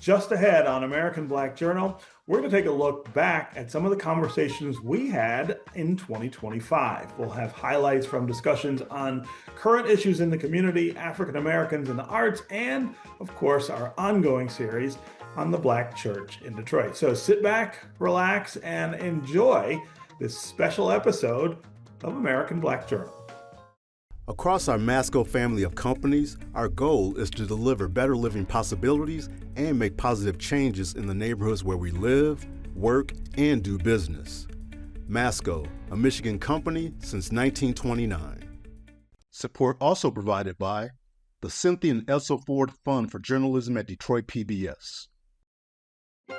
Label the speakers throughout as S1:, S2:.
S1: Just ahead on American Black Journal, we're going to take a look back at some of the conversations we had in 2025. We'll have highlights from discussions on current issues in the community, African Americans in the arts, and, of course, our ongoing series on the Black church in Detroit. So sit back, relax, and enjoy this special episode of American Black Journal.
S2: Across our Masco family of companies, our goal is to deliver better living possibilities and make positive changes in the neighborhoods where we live, work, and do business. Masco, a Michigan company since 1929. Support also provided by the Cynthia and Elsa Ford Fund for Journalism at Detroit PBS.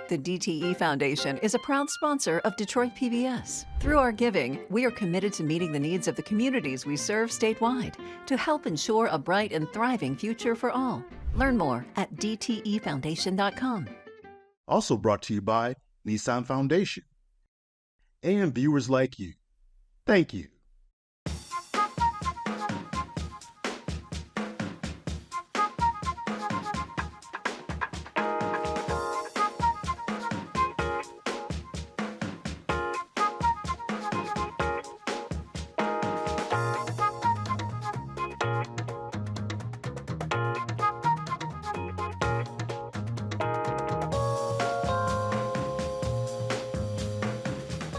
S3: The DTE Foundation is a proud sponsor of Detroit PBS. Through our giving, we are committed to meeting the needs of the communities we serve statewide to help ensure a bright and thriving future for all. Learn more at dtefoundation.com.
S2: Also brought to you by Nissan Foundation and viewers like you. Thank you.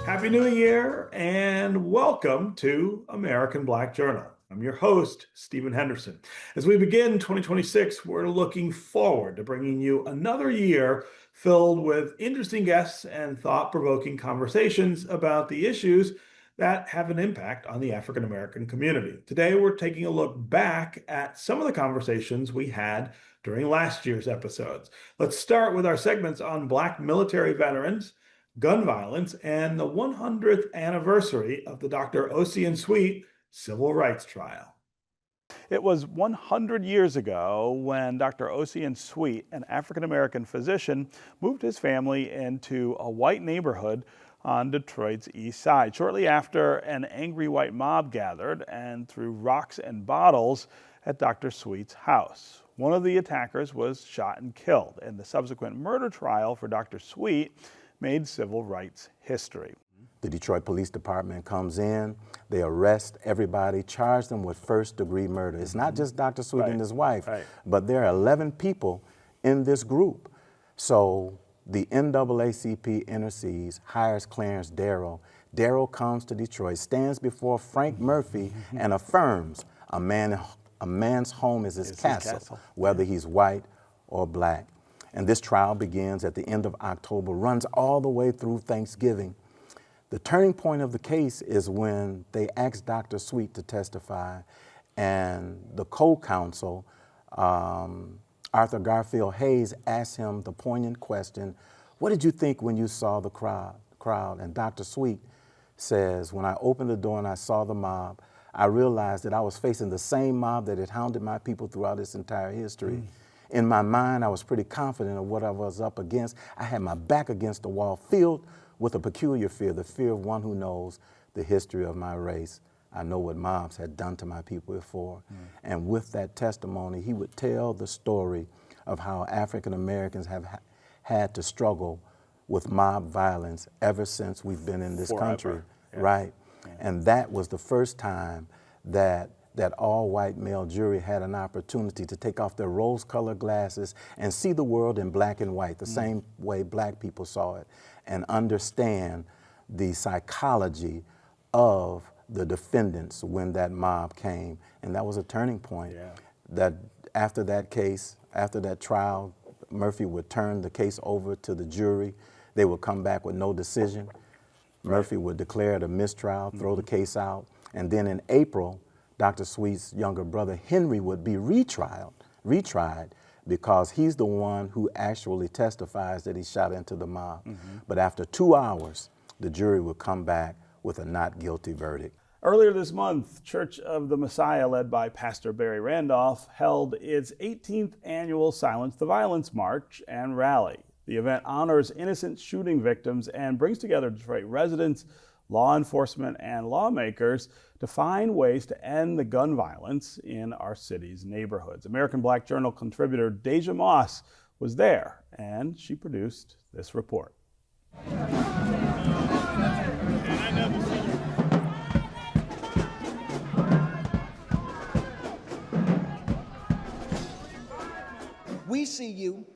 S1: Happy New Year and welcome to American Black Journal. I'm your host, Stephen Henderson. As we begin 2026, we're looking forward to bringing you another year filled with interesting guests and thought-provoking conversations about the issues that have an impact on the African American community. Today, we're taking a look back at some of the conversations we had during last year's episodes. Let's start with our segments on Black military veterans, gun violence, and the 100th anniversary of the Dr. Ossian Sweet civil rights trial.
S4: It was 100 years ago when Dr. Ossian Sweet, an African-American physician, moved his family into a white neighborhood on Detroit's east side. Shortly after, an angry white mob gathered and threw rocks and bottles at Dr. Sweet's house. One of the attackers was shot and killed, and the subsequent murder trial for Dr. Sweet made civil rights history.
S5: The Detroit Police Department comes in, they arrest everybody, charge them with first-degree murder. It's not just Dr. Sweet and his wife, but there are 11 people in this group. So the NAACP intercedes, hires Clarence Darrow. Darrow comes to Detroit, stands before Frank Murphy, and affirms a man's home is his castle, whether he's white or black. And this trial begins at the end of October, runs all the way through Thanksgiving. The turning point of the case is when they asked Dr. Sweet to testify, and the co-counsel, Arthur Garfield Hayes, asked him the poignant question, "What did you think when you saw the crowd?" And Dr. Sweet says, "When I opened the door and I saw the mob, I realized that I was facing the same mob that had hounded my people throughout its entire history. In my mind, I was pretty confident of what I was up against. I had my back against the wall, filled with a peculiar fear, the fear of one who knows the history of my race. I know what mobs had done to my people before." And with that testimony, he would tell the story of how African Americans have had to struggle with mob violence ever since we've been in this country, right? And that was the first time that all-white male jury had an opportunity to take off their rose-colored glasses and see the world in black and white, the same way black people saw it, and understand the psychology of the defendants when that mob came. And that was a turning point. That after that case, after that trial, Murphy would turn the case over to the jury. They would come back with no decision. Murphy would declare it a mistrial, throw the case out, and then in April, Dr. Sweet's younger brother, Henry, would be retried because he's the one who actually testifies that he shot into the mob. But after 2 hours, the jury would come back with a not guilty verdict.
S4: Earlier this month, Church of the Messiah, led by Pastor Barry Randolph, held its 18th annual Silence the Violence March and Rally. The event honors innocent shooting victims and brings together Detroit residents, law enforcement, and lawmakers to find ways to end the gun violence in our city's neighborhoods. American Black Journal contributor Deja Moss was there, and she produced this report.
S6: We see you.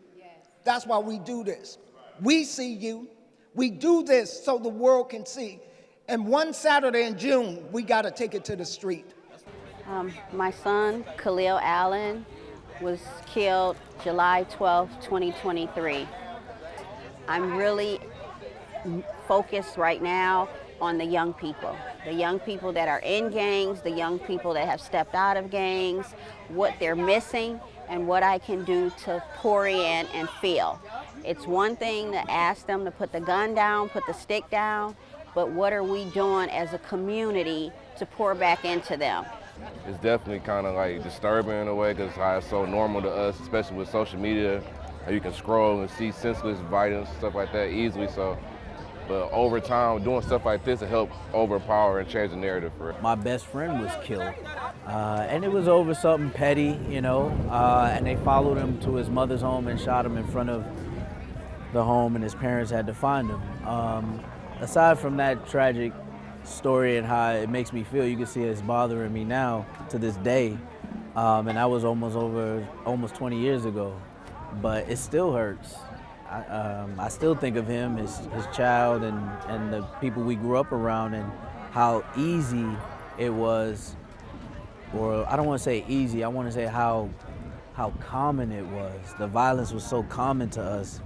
S6: That's why we do this. We see you. We do this so the world can see. And one Saturday in June, we got to take it to the street.
S7: My son, Khalil Allen, was killed July 12, 2023. I'm really focused right now on the young people that are in gangs, the young people that have stepped out of gangs, what they're missing, and what I can do to pour in and fill. It's one thing to ask them to put the gun down, put the stick down, but what are we doing as a community to pour back into them?
S8: It's definitely kind of like disturbing in a way because it's so normal to us, especially with social media. You can scroll and see senseless violence, stuff like that easily. So, but over time, doing stuff like this will help overpower and change the narrative for it.
S9: My best friend was killed, and it was over something petty, you know, and they followed him to his mother's home and shot him in front of the home, and his parents had to find him. Aside from that tragic story and how it makes me feel, you can see it's bothering me now to this day, and that was almost 20 years ago, but it still hurts. I still think of him, his child, and the people we grew up around, and how easy it was, or I don't want to say easy, I want to say how common it was. The violence was so common to us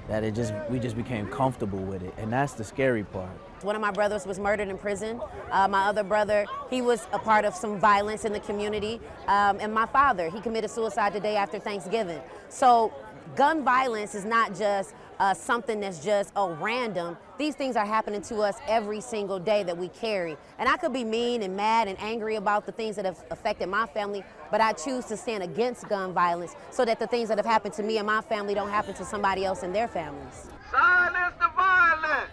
S9: that we just became comfortable with it, and that's the scary part.
S10: One of my brothers was murdered in prison. My other brother, he was a part of some violence in the community. And my father, he committed suicide the day after Thanksgiving. So gun violence is not just something that's just, random. These things are happening to us every single day that we carry. And I could be mean and mad and angry about the things that have affected my family, but I choose to stand against gun violence so that the things that have happened to me and my family don't happen to somebody else and their families.
S11: Silence the violence!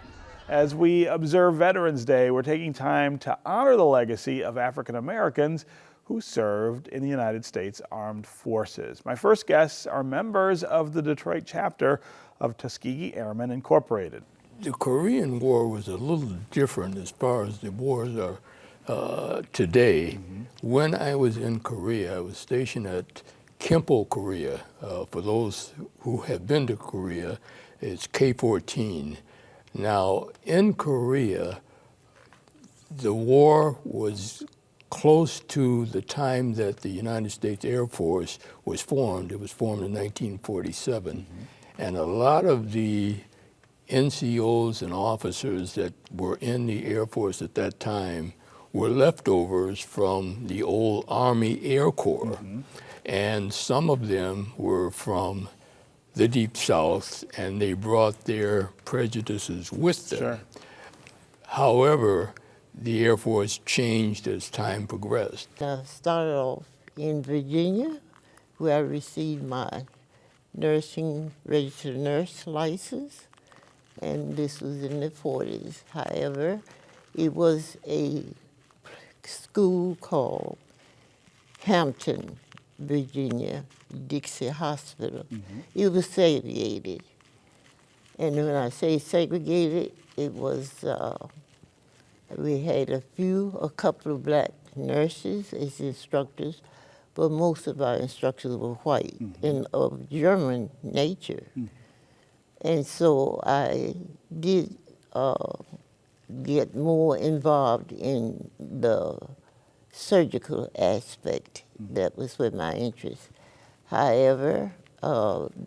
S4: As we observe Veterans Day, we're taking time to honor the legacy of African Americans who served in the United States Armed Forces. My first guests are members of the Detroit chapter of Tuskegee Airmen Incorporated.
S12: The Korean War was a little different as far as the wars are today. Mm-hmm. When I was in Korea, I was stationed at Kimpo, Korea. For those who have been to Korea, it's K-14. Now, in Korea, the war was close to the time that the United States Air Force was formed. It was formed in 1947. Mm-hmm. And a lot of the NCOs and officers that were in the Air Force at that time were leftovers from the old Army Air Corps. Mm-hmm. And some of them were from the Deep South, and they brought their prejudices with them. Sure. However, the Air Force changed as time progressed.
S13: I started off in Virginia, where I received my nursing registered nurse license, and this was in the 40s. However, it was a school called Hampton, Virginia, Dixie Hospital. Mm-hmm. It was segregated. And when I say segregated, it was, we had a couple of black nurses as instructors, but most of our instructors were white, mm-hmm. and of German nature. Mm-hmm. And so I did get more involved in the surgical aspect. Mm-hmm. That was with my interest. However,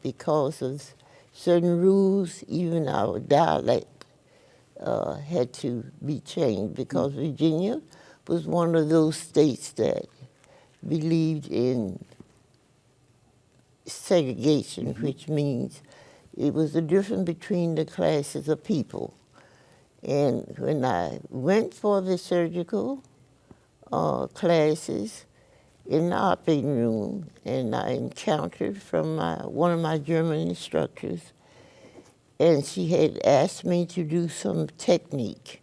S13: because of certain rules, even our dialect had to be changed, because mm-hmm. Virginia was one of those states that believed in segregation, mm-hmm. which means it was the difference between the classes of people. And when I went for the surgical classes in the operating room, and I encountered from one of my German instructors, and she had asked me to do some technique.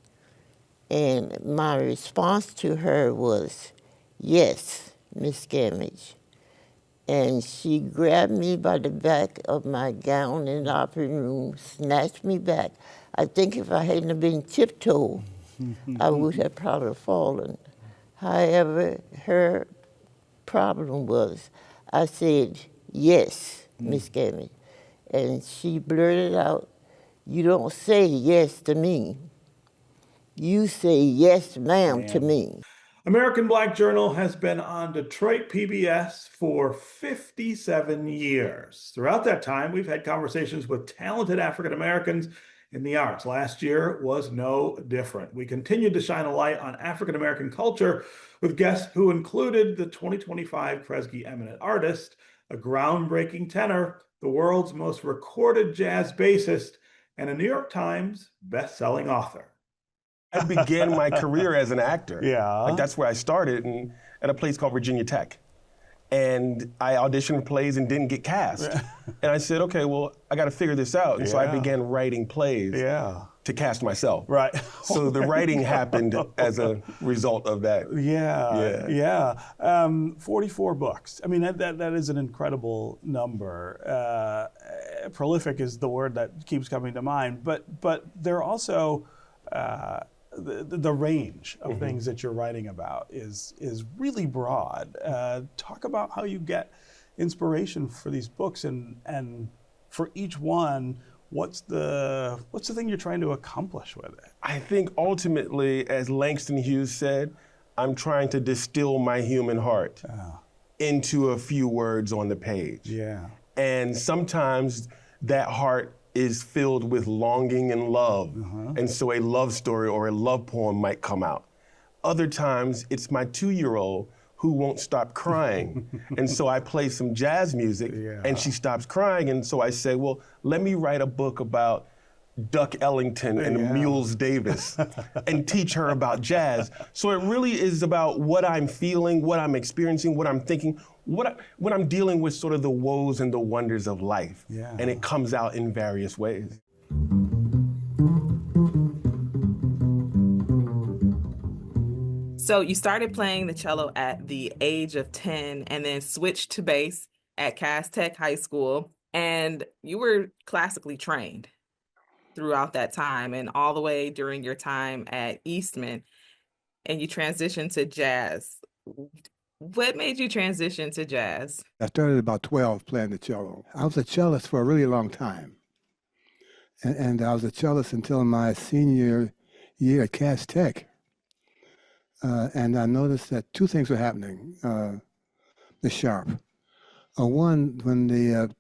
S13: And my response to her was, yes, Miss Gamage. And she grabbed me by the back of my gown in the operating room, snatched me back. I think if I hadn't been tiptoe, I would have probably fallen. However, her problem was, I said, yes, Miss Gammy. And she blurted out, you don't say yes to me. You say yes, ma'am, to me.
S1: American Black Journal has been on Detroit PBS for 57 years. Throughout that time, we've had conversations with talented African Americans in the arts. Last year was no different. We continued to shine a light on African American culture with guests who included the 2025 Kresge Eminent Artist, a groundbreaking tenor, the world's most recorded jazz bassist, and a New York Times best-selling author.
S14: I began my career as an actor.
S4: Yeah.
S14: Like that's where I started at a place called Virginia Tech. And I auditioned for plays and didn't get cast. And I said, okay, well, I got to figure this out. And so I began writing plays to cast myself.
S4: Right.
S14: So the writing happened as a result of that.
S4: 44 books. I mean, that is an incredible number. Prolific is the word that keeps coming to mind. But there are also the range of things that you're writing about is really broad. Talk about how you get inspiration for these books, and for each one, what's the thing you're trying to accomplish with it?
S14: I think ultimately, as Langston Hughes said, I'm trying to distill my human heart into a few words on the page.
S4: Yeah.
S14: And sometimes that heart is filled with longing and love. And so a love story or a love poem might come out. Other times it's my 2-year-old who won't stop crying. And so I play some jazz music and she stops crying. And so I say, well, let me write a book about Duck Ellington and Mules Davis and teach her about jazz. So it really is about what I'm feeling, what I'm experiencing, what I'm thinking, when I'm dealing with sort of the woes and the wonders of life. And it comes out in various ways.
S15: So you started playing the cello at the age of 10 and then switched to bass at Cass Tech High School. And you were classically trained throughout that time and all the way during your time at Eastman, and you transitioned to jazz. What made you transition to jazz?
S16: I started at about 12 playing the cello. I was a cellist for a really long time. And I was a cellist until my senior year at Cass Tech. And I noticed that two things were happening, Ms. Sharp. One, when the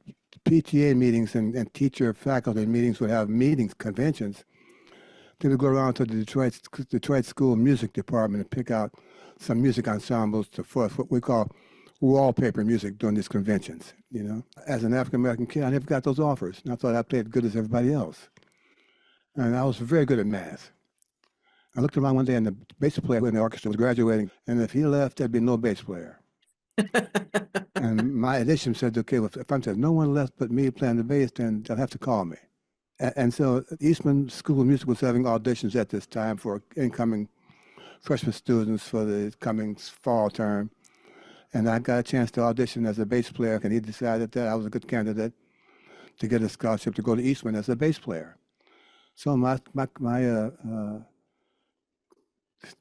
S16: PTA meetings and teacher faculty meetings would have conventions, they would go around to the Detroit School Music Department and pick out some music ensembles for what we call wallpaper music during these conventions, you know. As an African-American kid, I never got those offers, and I thought I played good as everybody else. And I was very good at math. I looked around one day and the bass player in the orchestra was graduating, and if he left, there'd be no bass player. And my edition said, okay, well, if I'm saying no one left but me playing the bass, then they'll have to call me. And so Eastman School of Music was having auditions at this time for incoming freshman students for the coming fall term. And I got a chance to audition as a bass player, and he decided that I was a good candidate to get a scholarship to go to Eastman as a bass player. So my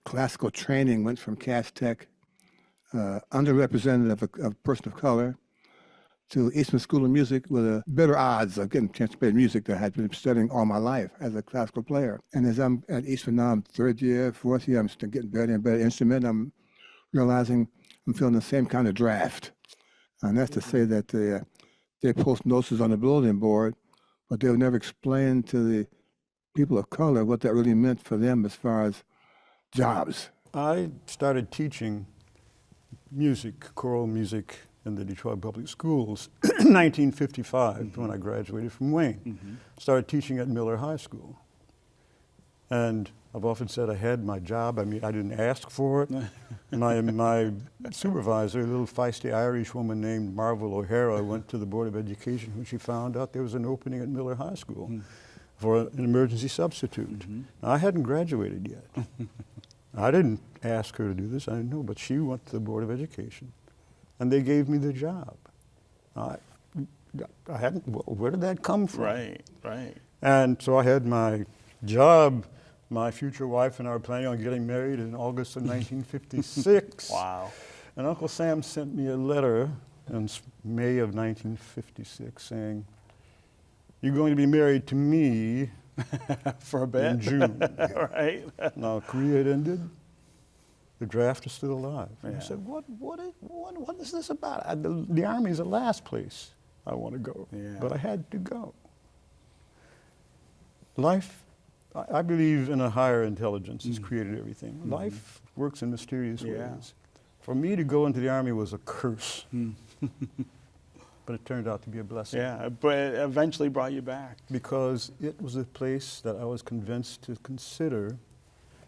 S16: classical training went from Cass Tech, underrepresented of a person of color, to Eastman School of Music with better odds of getting a chance to play music that I had been studying all my life as a classical player. And as I'm at Eastman now, I'm third year, fourth year, I'm still getting better and better instrument. I'm realizing I'm feeling the same kind of draft. And that's to say that they post notices on the bulletin board, but they'll never explain to the people of color what that really meant for them as far as jobs.
S17: I started teaching music, choral music, in the Detroit Public Schools in 1955 when I graduated from Wayne. Started teaching at Miller High School. And I've often said I had my job. I mean, I didn't ask for it. My supervisor, a little feisty Irish woman named Marvel O'Hara, went to the Board of Education when she found out there was an opening at Miller High School for an emergency substitute. Now, I hadn't graduated yet. I didn't ask her to do this, I didn't know, but she went to the Board of Education and they gave me the job. I hadn't, where did that come from?
S4: Right, right.
S17: And so I had my job. My future wife and I were planning on getting married in August of 1956.
S4: Wow.
S17: And Uncle Sam sent me a letter in May of 1956 saying, "You're going to be married to me
S4: for a bit
S17: in June."
S4: Right.
S17: Now, Korea had ended. The draft is still alive. And
S4: Yeah.
S17: I said, what is this about? The Army is the last place I want to go.
S4: Yeah.
S17: But I had to go. Life, I believe in a higher intelligence has created everything.
S4: Mm-hmm.
S17: Life works in mysterious
S4: Yeah.
S17: ways. For me to go into the Army was a curse. But it turned out to be a blessing.
S4: Yeah, but it eventually brought you back.
S17: Because it was a place that I was convinced to consider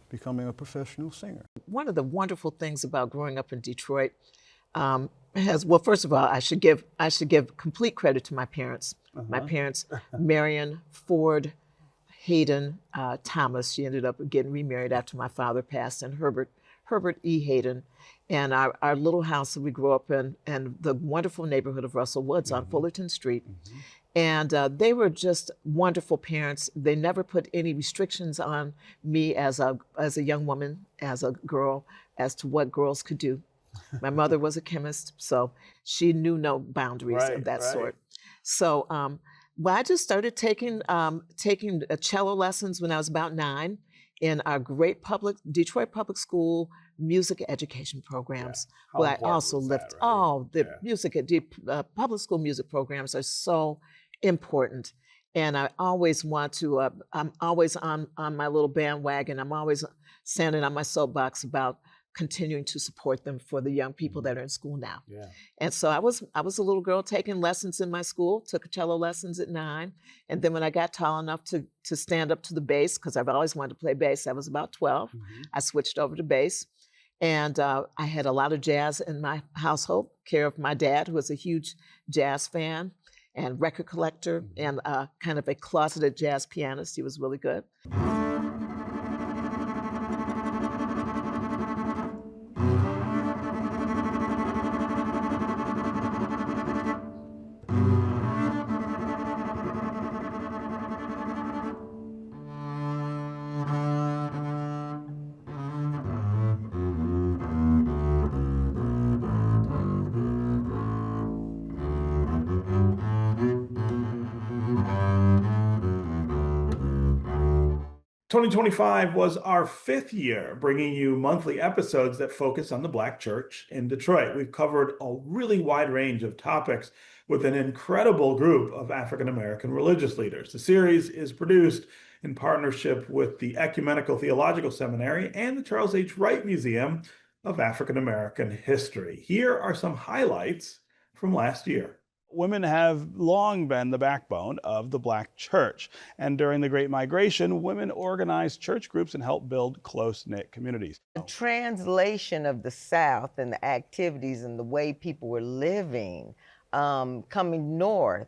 S17: becoming a professional singer.
S18: One of the wonderful things about growing up in Detroit well, first of all, I should give complete credit to my parents. My parents, Marion Ford Hayden Thomas. She ended up getting remarried after my father passed, and Herbert E. Hayden. And our little house that we grew up in, and the wonderful neighborhood of Russell Woods on Fullerton Street. And they were just wonderful parents. They never put any restrictions on me as a young woman, as a girl, as to what girls could do. My mother was a chemist, so she knew no boundaries of that sort. So I just started taking cello lessons when I was about 9 in our great Detroit public school music education programs.
S4: Yeah.
S18: Well, I also lived, public school music programs are so important. And I always want to, I'm always on my little bandwagon. I'm always standing on my soapbox about continuing to support them for the young people that are in school now.
S4: Yeah.
S18: And so I was a little girl taking lessons in my school, took cello lessons at 9. And then when I got tall enough to stand up to the bass, because I've always wanted to play bass, I was about 12, I switched over to bass. And I had a lot of jazz in my household, care of my dad, who was a huge jazz fan and record collector and kind of a closeted jazz pianist. He was really good.
S1: "2025 was our 5th year bringing you monthly episodes that focus on the Black church in Detroit. We've covered a really wide range of topics with an incredible group of African American religious leaders. The series is produced in partnership with the Ecumenical Theological Seminary and the Charles H. Wright Museum of African American History. Here are some highlights from last year.
S4: Women have long been the backbone of the Black church. And during the Great Migration, women organized church groups and helped build close-knit communities.
S19: The translation of the South and the activities and the way people were living coming north,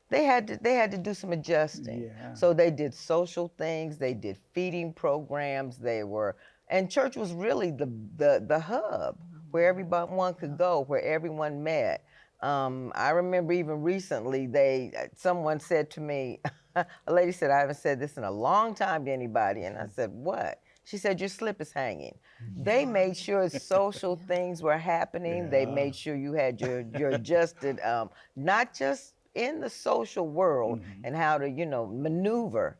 S19: they had to do some adjusting.
S4: Yeah.
S19: So they did social things, they did feeding programs, and church was really the hub where everyone could go, where everyone met. I remember even recently, someone said to me, a lady said, "I haven't said this in a long time to anybody." And I said, "What?" She said, "Your slip is hanging." They made sure social things were happening. Yeah. They made sure you had your adjusted, not just in the social world and how to, maneuver,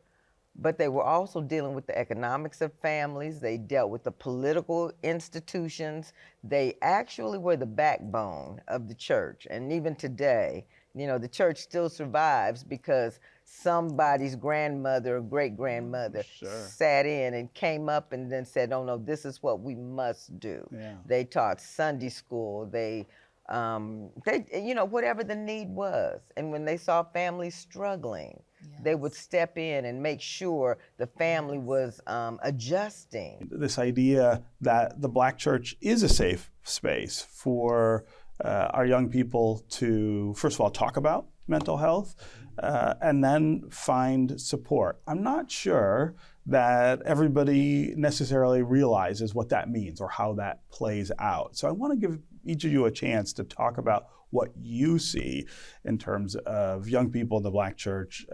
S19: but they were also dealing with the economics of families. They dealt with the political institutions. They actually were the backbone of the church. And even today, the church still survives because somebody's grandmother or great-grandmother sat in and came up and then said, "Oh, no, this is what we must do." Yeah. They taught Sunday school. They whatever the need was. And when they saw families struggling, they would step in and make sure the family was adjusting.
S4: This idea that the Black church is a safe space for our young people to, first of all, talk about mental health, and then find support. I'm not sure that everybody necessarily realizes what that means or how that plays out. So I want to give each of you a chance to talk about what you see in terms of young people in the Black church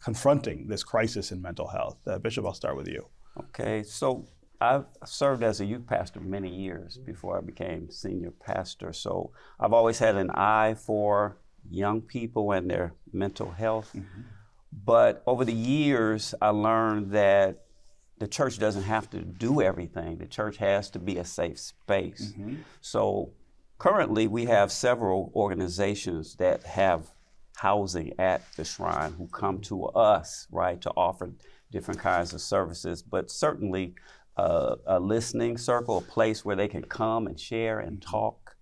S4: confronting this crisis in mental health. Bishop, I'll start with you.
S20: Okay, so I've served as a youth pastor many years before I became senior pastor. So I've always had an eye for young people and their mental health. But over the years, I learned that the church doesn't have to do everything. The church has to be a safe space. So currently, we have several organizations that have housing at the shrine who come to us, right, to offer different kinds of services, but certainly a listening circle, a place where they can come and share and talk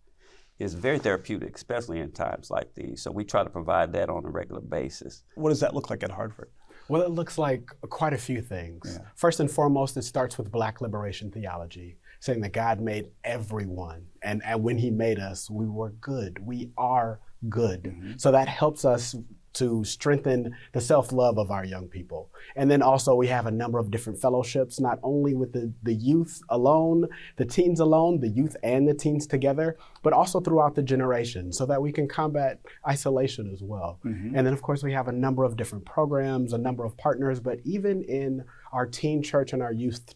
S20: is very therapeutic, especially in times like these. So we try to provide that on a regular basis.
S4: What does that look like at Hartford?
S21: Well, it looks like quite a few things. First and foremost, it starts with Black liberation theology, saying that God made everyone, and when he made us, we were good. We are good. So that helps us to strengthen the self-love of our young people. And then also we have a number of different fellowships, not only with the youth alone, the teens alone, the youth and the teens together, but also throughout the generation so that we can combat isolation as well. And then of course we have a number of different programs, a number of partners, but even in our teen church and our youth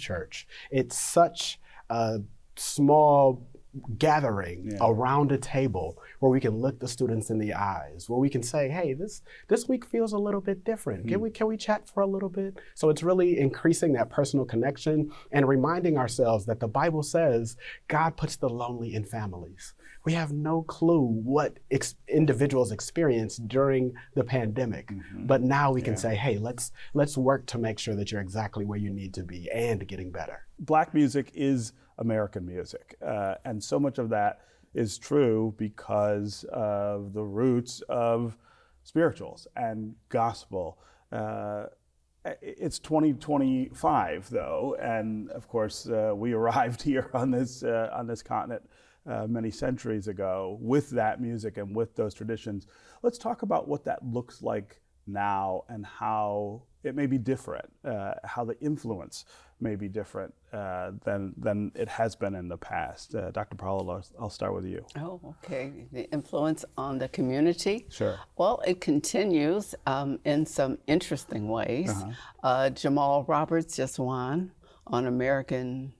S21: church, it's such a small gathering around a table where we can look the students in the eyes, where we can say, hey, this week feels a little bit different. Can we chat for a little bit? So it's really increasing that personal connection and reminding ourselves that the Bible says God puts the lonely in families. We have no clue what individuals experienced during the pandemic, but now we can say, hey, let's work to make sure that you're exactly where you need to be and getting better.
S4: Black music is American music, and so much of that is true because of the roots of spirituals and gospel. It's 2025 though, and of course we arrived here on this continent many centuries ago with that music and with those traditions. Let's talk about what that looks like now and how it may be different, how the influence may be different than it has been in the past. Dr. Powell, I'll start with you.
S22: Oh, okay. The influence on the community?
S4: Sure.
S22: Well, it continues in some interesting ways. Jamal Roberts just won on American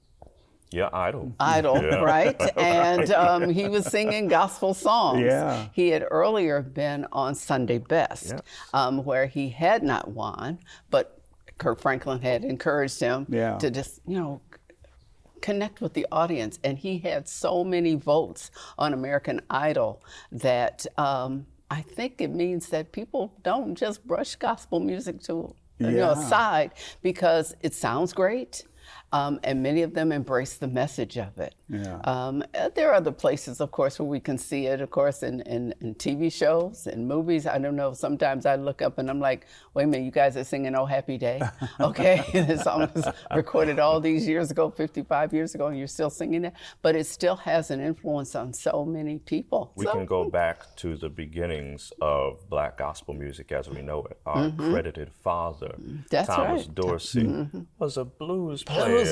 S23: Idol.
S22: Right? And he was singing gospel songs.
S4: Yeah.
S22: He had earlier been on Sunday Best, where he had not won, but Kirk Franklin had encouraged him to just, connect with the audience. And he had so many votes on American Idol that I think it means that people don't just brush gospel music aside because it sounds great. And many of them embrace the message of it. There are other places, of course, where we can see it, of course, in TV shows and movies. I don't know, sometimes I look up and I'm like, wait a minute, you guys are singing Oh Happy Day? Okay, the song was recorded all these years ago, 55 years ago, and you're still singing it. But it still has an influence on so many people.
S23: We can go back to the beginnings of Black gospel music as we know it. Our credited father, Thomas Dorsey, was a blues player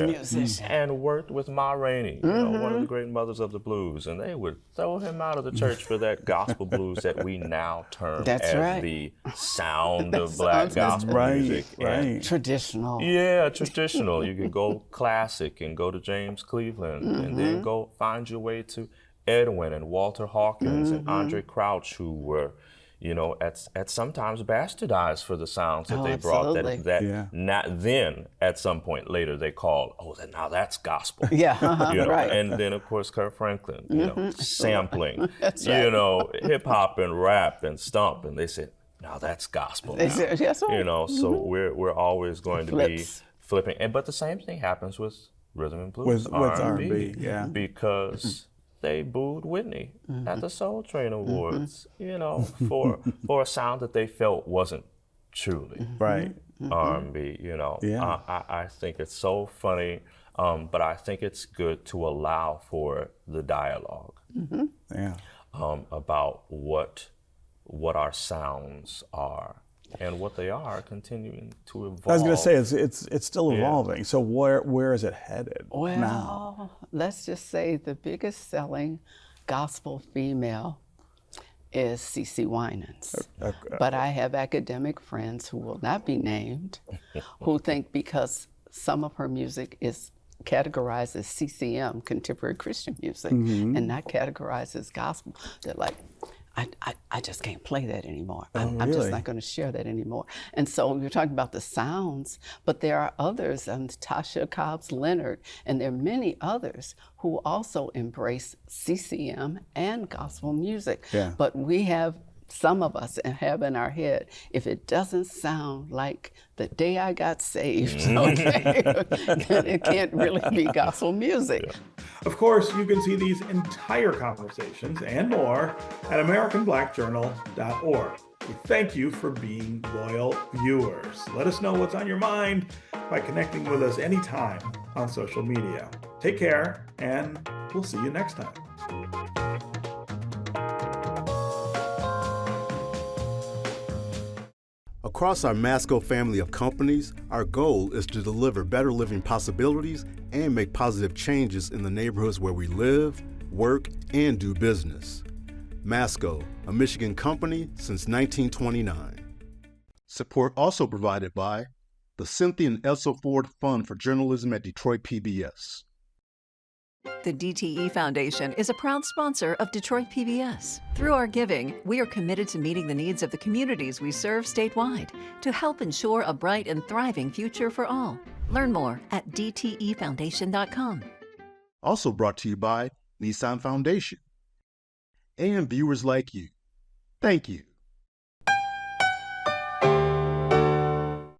S23: and worked with Ma Rainey, one of the great mothers of the blues, and they would throw him out of the church for that gospel blues that we now term as the sound of Black gospel music.
S22: Right. Traditional.
S23: Yeah, traditional. You can go classic and go to James Cleveland, and then go find your way to Edwin and Walter Hawkins and Andre Crouch, who were at sometimes bastardized for the sounds that they brought. Not then, at some point later, they called, now that's gospel.
S22: Right.
S23: And then, of course, Kirk Franklin, sampling, hip hop and rap and stomp, and they said, now that's gospel. So we're always going to be flipping. But the same thing happens with rhythm and blues,
S4: with R&B,
S23: because they booed Whitney at the Soul Train Awards, for a sound that they felt wasn't truly R&B. I think it's so funny, but I think it's good to allow for the dialogue about what what our sounds are. And what they are continuing to evolve.
S4: I was going to say it's still evolving. So where is it headed now?
S22: Well, let's just say the biggest selling gospel female is CeCe Winans. But I have academic friends who will not be named who think because some of her music is categorized as CCM, contemporary Christian music, and not categorized as gospel, they're like, I just can't play that anymore. I'm just not going to share that anymore. And so you're talking about the sounds, but there are others, Tasha Cobbs Leonard, and there are many others who also embrace CCM and gospel music.
S4: Yeah.
S22: But we have, some of us have in our head, if it doesn't sound like the day I got saved, okay, then it can't really be gospel music.
S1: Yeah. Of course, you can see these entire conversations and more at AmericanBlackJournal.org. We thank you for being loyal viewers. Let us know what's on your mind by connecting with us anytime on social media. Take care, and we'll see you next time.
S2: Across our Masco family of companies, our goal is to deliver better living possibilities and make positive changes in the neighborhoods where we live, work, and do business. Masco, a Michigan company since 1929. Support also provided by the Cynthia and Elsa Ford Fund for Journalism at Detroit PBS.
S3: The DTE Foundation is a proud sponsor of Detroit PBS. Through our giving, we are committed to meeting the needs of the communities we serve statewide to help ensure a bright and thriving future for all. Learn more at dtefoundation.com.
S2: Also brought to you by Nissan Foundation and viewers like you. Thank you.